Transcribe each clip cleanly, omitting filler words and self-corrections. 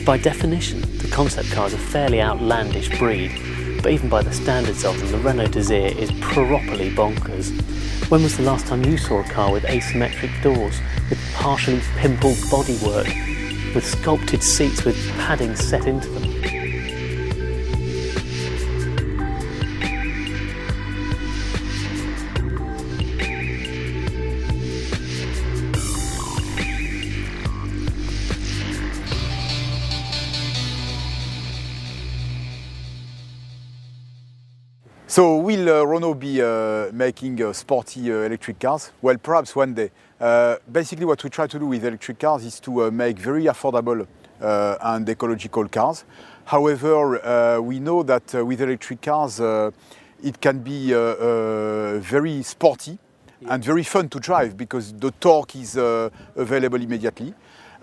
By definition, the concept car is a fairly outlandish breed, but even by the standards of them, the Renault De'Zir is properly bonkers. When was the last time you saw a car with asymmetric doors, with partially pimpled bodywork, with sculpted seats with padding set into them? So will Renault be making sporty electric cars? Well, perhaps one day. Basically what we try to do with electric cars is to make very affordable and ecological cars. However, we know that with electric cars it can be very sporty and very fun to drive because the torque is available immediately.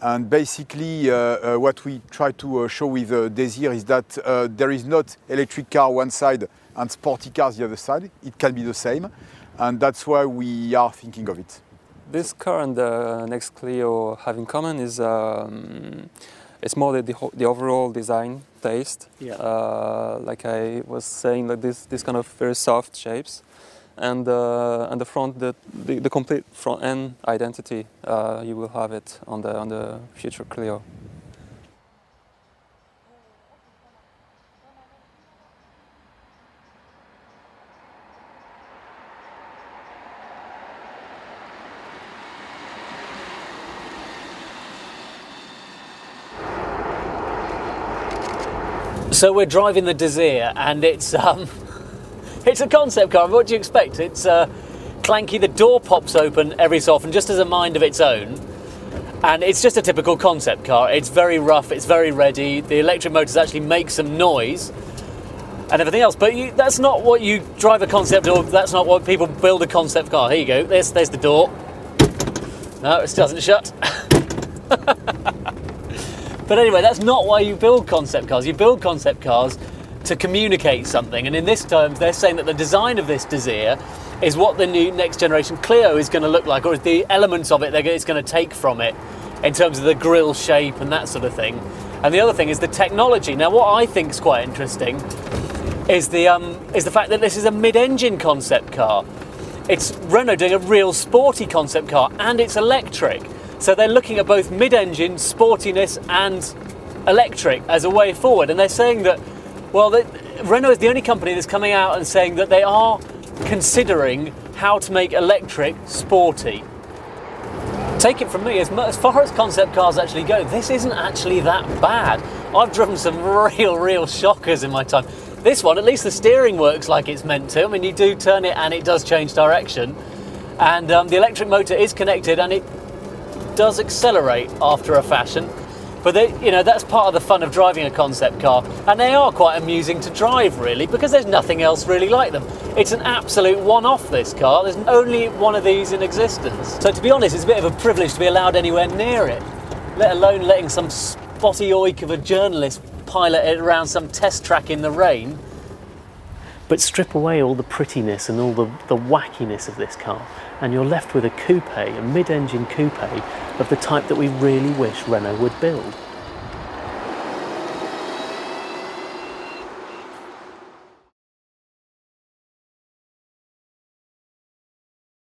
And basically what we try to show with De'Zir is that there is not electric car one side and sporty cars the other side. It can be the same, and that's why we are thinking of it. This car and the next Clio have in common is it's more the overall design taste. Yeah. Like I was saying, like this kind of very soft shapes, and the front, the complete front end identity. You will have it on the future Clio. So we're driving the De'Zir, and it's a concept car. What do you expect? It's clanky. The door pops open every so often, just as a mind of its own, and it's just a typical concept car. It's very rough. It's very ready. The electric motors actually make some noise, and everything else. But that's not what you drive a concept, or that's not what people build a concept car. Here you go. There's the door. No, it doesn't shut. But anyway, that's not why you build concept cars. You build concept cars to communicate something. And in this terms, they're saying that the design of this De'Zir is what the new next generation Clio is going to look like, or is the elements of it it's going to take from it in terms of the grille shape and that sort of thing. And the other thing is the technology. Now, what I think is quite interesting is the fact that this is a mid-engine concept car. It's Renault doing a real sporty concept car, and it's electric. So they're looking at both mid-engine, sportiness and electric as a way forward. And they're saying that, well, Renault is the only company that's coming out and saying that they are considering how to make electric sporty. Take it from me, as far as concept cars actually go, this isn't actually that bad. I've driven some real shockers in my time. This one, at least the steering works like it's meant to. I mean, you do turn it and it does change direction. And the electric motor is connected and it does accelerate after a fashion, but that's part of the fun of driving a concept car, and they are quite amusing to drive really because there's nothing else really like them. It's an absolute one-off, this car. There's only one of these in existence, so to be honest it's a bit of a privilege to be allowed anywhere near it, let alone letting some spotty oik of a journalist pilot it around some test track in the rain. But strip away all the prettiness and all the wackiness of this car, and you're left with a coupe, a mid-engine coupe of the type that we really wish Renault would build.